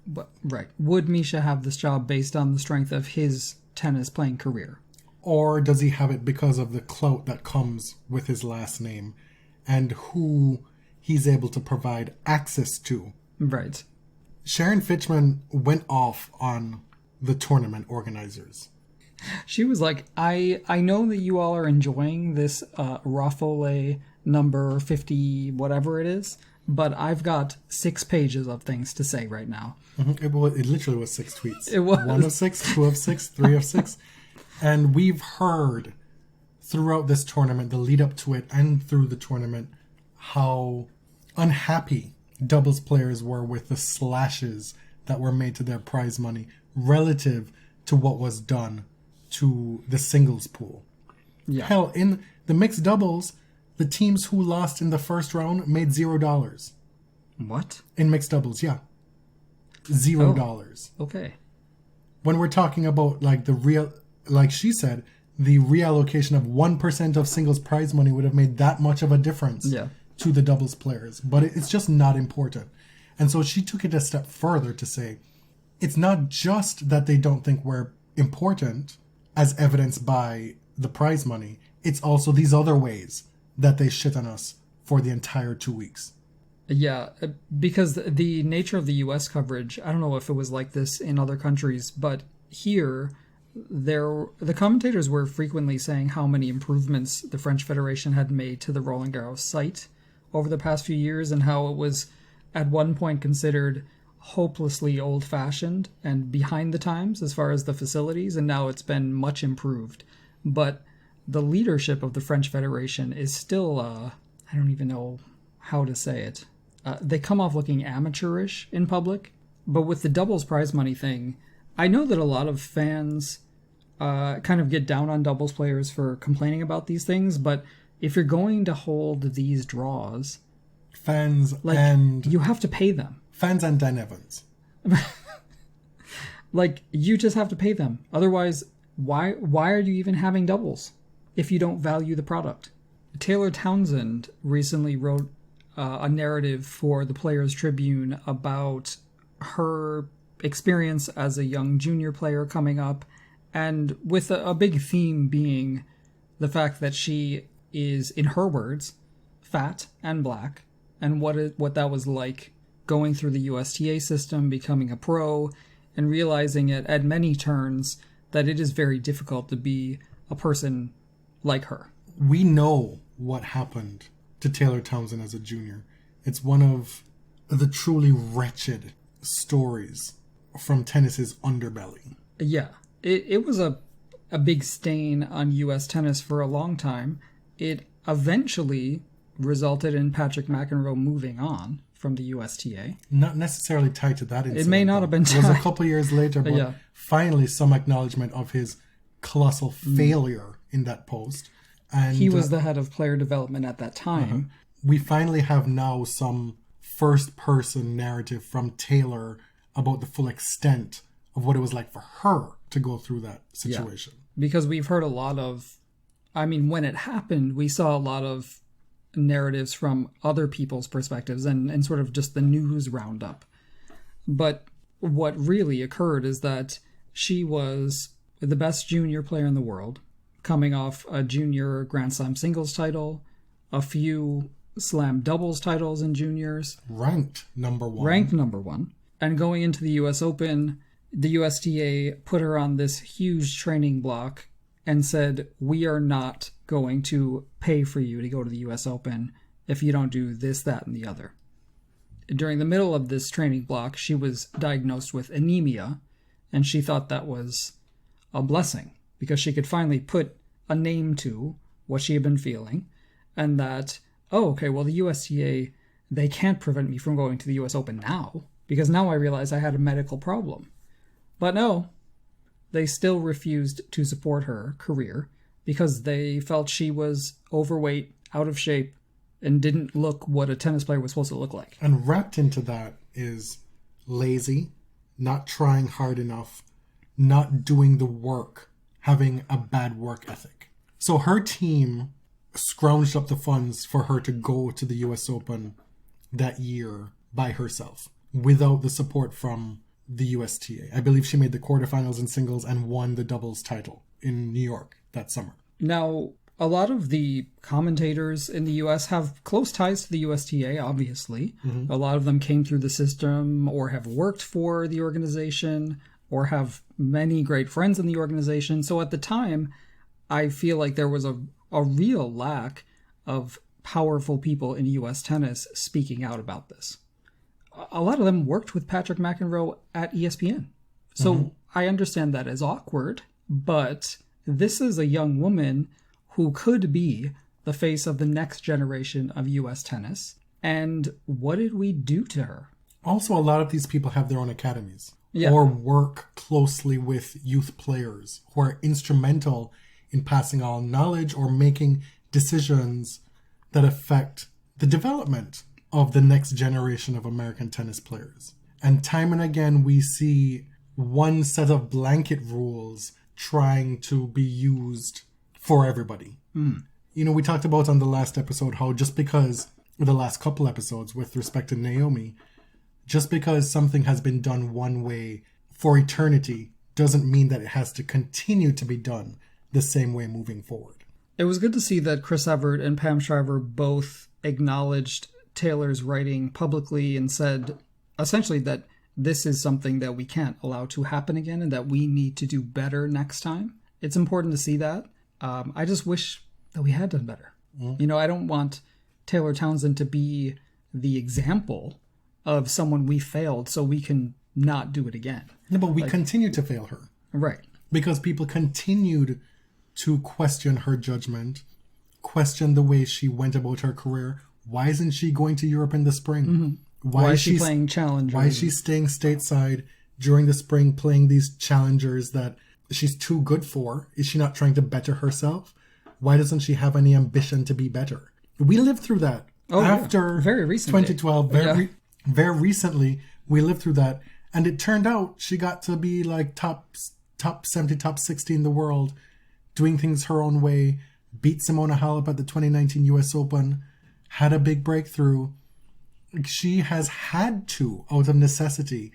But, right. Would Misha have this job based on the strength of his tennis playing career? Or does he have it because of the clout that comes with his last name and who he's able to provide access to? Right. Sharon Fitchman went off on the tournament organizers. She was like, I know that you all are enjoying this Rafole number 50, whatever it is, but I've got 6 pages of things to say right now. Mm-hmm. It literally was 6 tweets. It was. 1 of 6, 2 of 6, 3 of 6. And we've heard throughout this tournament, the lead up to it and through the tournament, how unhappy doubles players were with the slashes that were made to their prize money relative to what was done to the singles pool. Yeah. Hell, in the mixed doubles, the teams who lost in the first round made $0. What? In mixed doubles, yeah. $0. Okay. When we're talking about like the real, like she said, the reallocation of 1% of singles prize money would have made that much of a difference to the doubles players. But it's just not important. And so she took it a step further to say, it's not just that they don't think we're important, as evidenced by the prize money. It's also these other ways that they shit on us for the entire 2 weeks. Yeah, because the nature of the U.S. coverage, I don't know if it was like this in other countries, but here, the commentators were frequently saying how many improvements the French Federation had made to the Roland Garros site over the past few years, and how it was at one point considered hopelessly old-fashioned and behind the times as far as the facilities, and now it's been much improved. But the leadership of the French Federation is still, I don't even know how to say it. They come off looking amateurish in public, but with the doubles prize money thing, I know that a lot of fans kind of get down on doubles players for complaining about these things, but if you're going to hold these draws, you have to pay them. Fans and Dan Evans. You just have to pay them. Otherwise, why are you even having doubles if you don't value the product? Taylor Townsend recently wrote a narrative for the Players Tribune about her experience as a young junior player coming up, and with a big theme being the fact that she is, in her words, fat and black, and what that was like going through the USTA system, becoming a pro, and realizing it at many turns that it is very difficult to be a person like her. We know what happened to Taylor Townsend as a junior. It's one of the truly wretched stories from tennis's underbelly. Yeah, it was a big stain on U.S. tennis for a long time. It eventually resulted in Patrick McEnroe moving on from the USTA. Not necessarily tied to that incident. It may not have been tied. It was a couple years later, but Yeah. finally some acknowledgement of his colossal failure in that post. And He was the head of player development at that time. we finally have now some first-person narrative from Taylor about the full extent of what it was like for her to go through that situation. Because we've heard a lot of, I mean, when it happened, we saw a lot of narratives from other people's perspectives and sort of just the news roundup. But what really occurred is that she was the best junior player in the world, coming off a junior Grand Slam singles title, a few Slam doubles titles in juniors. Ranked number one. And going into the US Open, the USTA put her on this huge training block and said, we are not going to pay for you to go to the US Open if you don't do this, that, and the other. During the middle of this training block, she was diagnosed with anemia, and she thought that was a blessing because she could finally put a name to what she had been feeling, and that, oh, okay, well, the USTA, they can't prevent me from going to the US Open now because now I realize I had a medical problem. But no, they still refused to support her career because they felt she was overweight, out of shape, and didn't look what a tennis player was supposed to look like. And wrapped into that is lazy, not trying hard enough, not doing the work, having a bad work ethic. So her team scrounged up the funds for her to go to the US Open that year by herself without the support from the USTA. I believe she made the quarterfinals in singles and won the doubles title in New York that summer. Now, a lot of the commentators in the US have close ties to the USTA, obviously. A lot of them came through the system or have worked for the organization or have many great friends in the organization. So at the time, I feel like there was a real lack of powerful people in US tennis speaking out about this. A lot of them worked with Patrick McEnroe at ESPN. So I understand that as awkward, but this is a young woman who could be the face of the next generation of US tennis. And what did we do to her? Also, a lot of these people have their own academies Yeah. or work closely with youth players who are instrumental in passing on knowledge or making decisions that affect the development of the next generation of American tennis players. And time and again, we see one set of blanket rules trying to be used for everybody. You know, we talked about on the last episode how just because, the last couple episodes with respect to Naomi, just because something has been done one way for eternity doesn't mean that it has to continue to be done the same way moving forward. It was good to see that Chris Evert and Pam Shriver both acknowledged Taylor's writing publicly and said essentially that this is something that we can't allow to happen again and that we need to do better next time. It's important to see that. I just wish that we had done better. You know, I don't want Taylor Townsend to be the example of someone we failed so we can not do it again. No, but we continued to fail her. Right. Because people continued to question her judgment, question the way she went about her career. Why isn't she going to Europe in the spring? Why is she playing challengers? Why is she staying stateside during the spring playing these challengers that she's too good for? Is she not trying to better herself? Why doesn't she have any ambition to be better? We lived through that after very recently. 2012. Very recently, we lived through that. And it turned out she got to be like top 70, top 60 in the world, doing things her own way, beat Simona Halep at the 2019 US Open, had a big breakthrough. She has had to, out of necessity,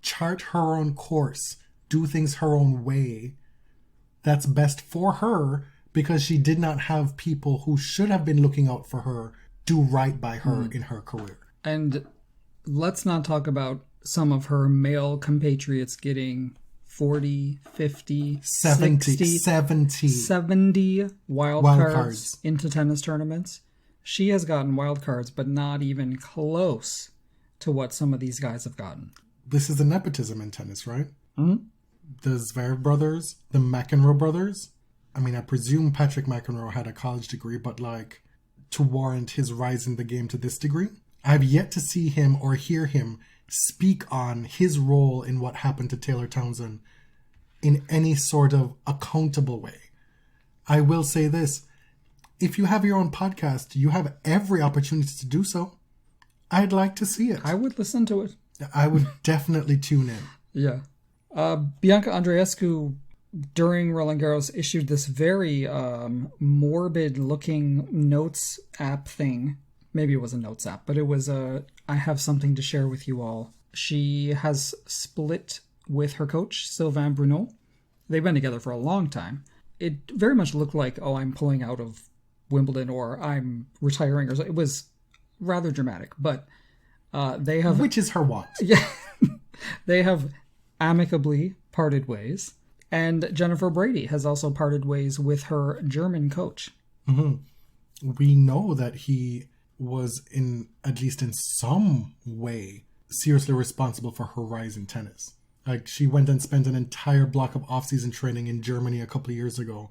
chart her own course, do things her own way. That's best for her because she did not have people who should have been looking out for her do right by her in her career. And let's not talk about some of her male compatriots getting 40, 50, 70 70 wild cards into tennis tournaments. she has gotten wild cards, but not even close to what some of these guys have gotten. This is the nepotism in tennis, right? Mm-hmm. The Zverev brothers, the McEnroe brothers. I mean, I presume Patrick McEnroe had a college degree, but like, to warrant his rise in the game to this degree, I've yet to see him or hear him speak on his role in what happened to Taylor Townsend in any sort of accountable way. I will say this. If you have your own podcast, you have every opportunity to do so. I'd like to see it. I would listen to it. I would definitely tune in. Yeah. Bianca Andreescu, during Roland Garros, issued this very morbid-looking notes app thing. Maybe it was a notes app, but it was I have something to share with you all. She has split with her coach, Sylvain Bruneau. They've been together for a long time. It very much looked like, oh, I'm pulling out of Wimbledon or I'm retiring. Or so. It was rather dramatic, but they have... Which is her want. Yeah. They have amicably parted ways. And Jennifer Brady has also parted ways with her German coach. Mm-hmm. We know that he was, at least in some way, seriously responsible for her rise in tennis. Like, she went and spent an entire block of off-season training in Germany a couple of years ago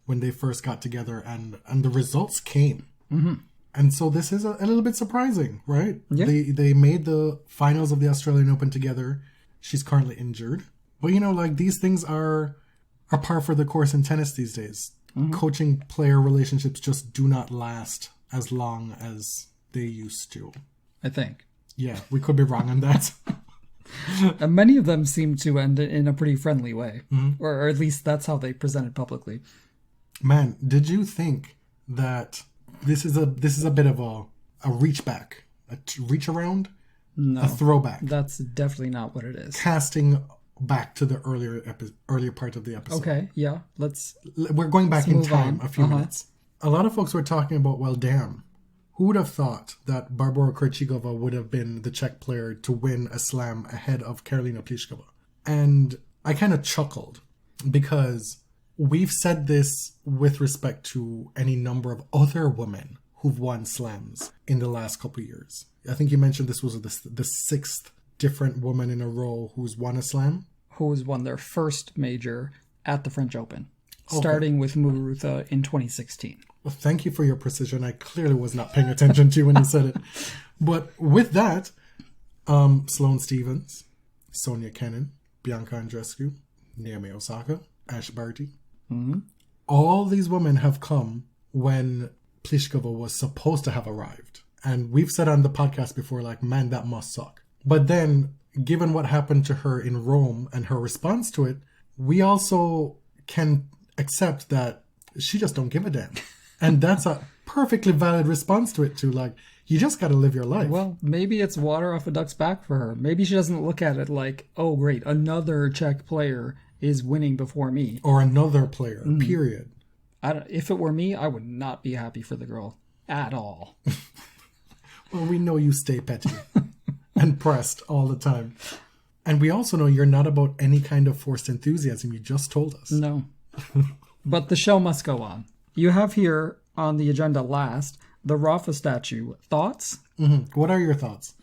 when they first got together, and the results came. Mm-hmm. And so this is a little bit surprising, right? Yeah. They made the finals of the Australian Open together. She's currently injured. But, like, these things are par for the course in tennis these days. Mm-hmm. Coaching-player relationships just do not last as long as they used to. I think. Yeah, we could be wrong on that. And many of them seem to end in a pretty friendly way. Mm-hmm. Or at least that's how they presented publicly. Man, did you think that this is a bit of a reach back? A reach around? No. A throwback? That's definitely not what it is. Casting back to the earlier part of the episode. Okay, yeah. We're going back in time a few Uh-huh. minutes. A lot of folks were talking about, well, damn, who would have thought that Barbora Krejčíková would have been the Czech player to win a slam ahead of Karolina Pliskova? And I kind of chuckled because we've said this with respect to any number of other women who've won slams in the last couple of years. I think you mentioned this was the sixth different woman in a row who's won a slam. Who's won their first major at the French Open, Okay. starting with Muguruza in 2016. Well, thank you for your precision. I clearly was not paying attention to you when you said it. But with that, Sloane Stephens, Sonia Kenin, Bianca Andreescu, Naomi Osaka, Ash Barty. Mm-hmm. All these women have come when Pliskova was supposed to have arrived. And we've said on the podcast before, like, man, that must suck. But then, given what happened to her in Rome and her response to it, we also can accept that she just don't give a damn. And that's a perfectly valid response to it, too. Like, you just got to live your life. Well, maybe it's water off a duck's back for her. Maybe she doesn't look at it like, oh, great, another Czech player is winning before me. Or another player, period. If it were me, I would not be happy for the girl at all. Well, we know you stay petty and pressed all the time. And we also know you're not about any kind of forced enthusiasm. You just told us. No. But the show must go on. You have here on the agenda last, the Rafa statue. Thoughts? Mm-hmm. What are your thoughts?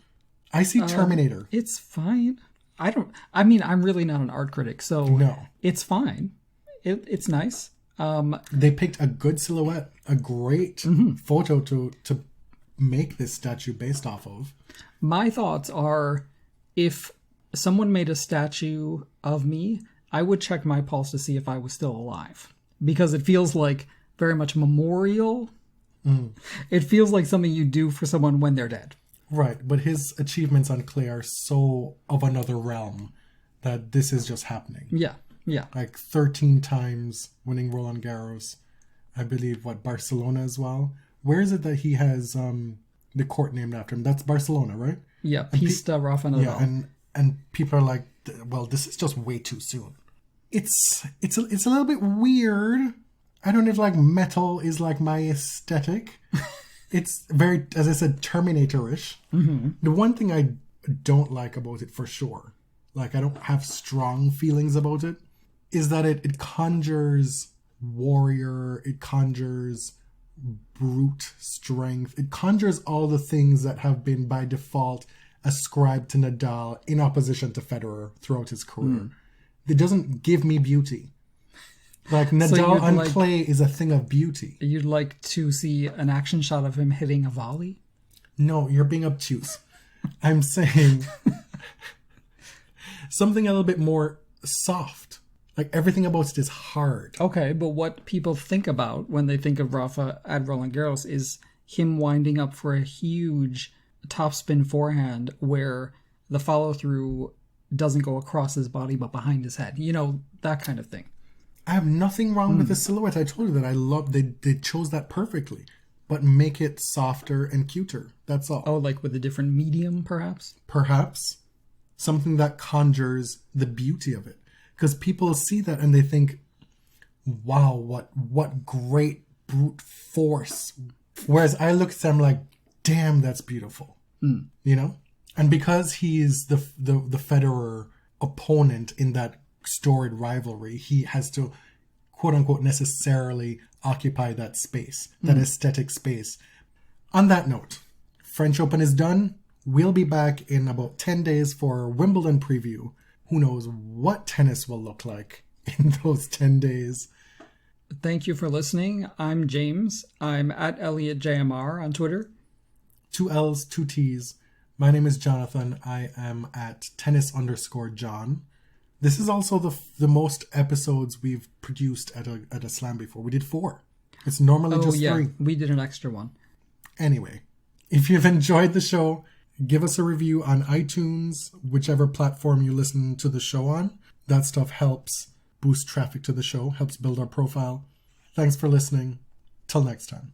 I see Terminator. It's fine. I'm really not an art critic, so No. It's fine. It's nice. They picked a good silhouette, a great photo to make this statue based off of. My thoughts are, if someone made a statue of me, I would check my pulse to see if I was still alive. Because it feels like very much memorial. It feels like something you do for someone when they're dead. Right, but his achievements on clay are so of another realm that this is just happening. Yeah. Like 13 times winning Roland Garros. I believe, Barcelona as well. Where is it that he has the court named after him? That's Barcelona, right? Yeah, Pista Rafa Nadal. Yeah, and people are like, well, this is just way too soon. It's a little bit weird. I don't know if like metal is like my aesthetic. It's very, as I said, Terminator-ish. Mm-hmm. The one thing I don't like about it for sure, like I don't have strong feelings about it, is that it conjures warrior, it conjures brute strength. It conjures all the things that have been by default ascribed to Nadal in opposition to Federer throughout his career. It doesn't give me beauty. Like Nadal on clay is a thing of beauty. You'd like to see an action shot of him hitting a volley? No, you're being obtuse. I'm saying something a little bit more soft. Like everything about it is hard. Okay, but what people think about when they think of Rafa at Roland Garros is him winding up for a huge topspin forehand where the follow-through doesn't go across his body but behind his head. You know, that kind of thing. I have nothing wrong with the silhouette. I told you that I love they chose that perfectly. But make it softer and cuter. That's all. Oh, like with a different medium, perhaps? Perhaps. Something that conjures the beauty of it. Because people see that and they think, wow, what great brute force. Whereas I look at them like, damn, that's beautiful. You know? And because he's the Federer opponent in that storied rivalry, he has to, quote unquote, necessarily occupy that space, that aesthetic space. On that note, French Open is done. We'll be back in about 10 days for Wimbledon preview. Who knows what tennis will look like in those 10 days. Thank you for listening. I'm James. I'm at ElliotJMR on Twitter. 2 L's, 2 T's. My name is Jonathan. I am at tennis_John. This is also the most episodes we've produced at a slam before. We did 4. It's normally just 3. We did an extra one. Anyway, if you've enjoyed the show, give us a review on iTunes, whichever platform you listen to the show on. That stuff helps boost traffic to the show, helps build our profile. Thanks for listening. Till next time.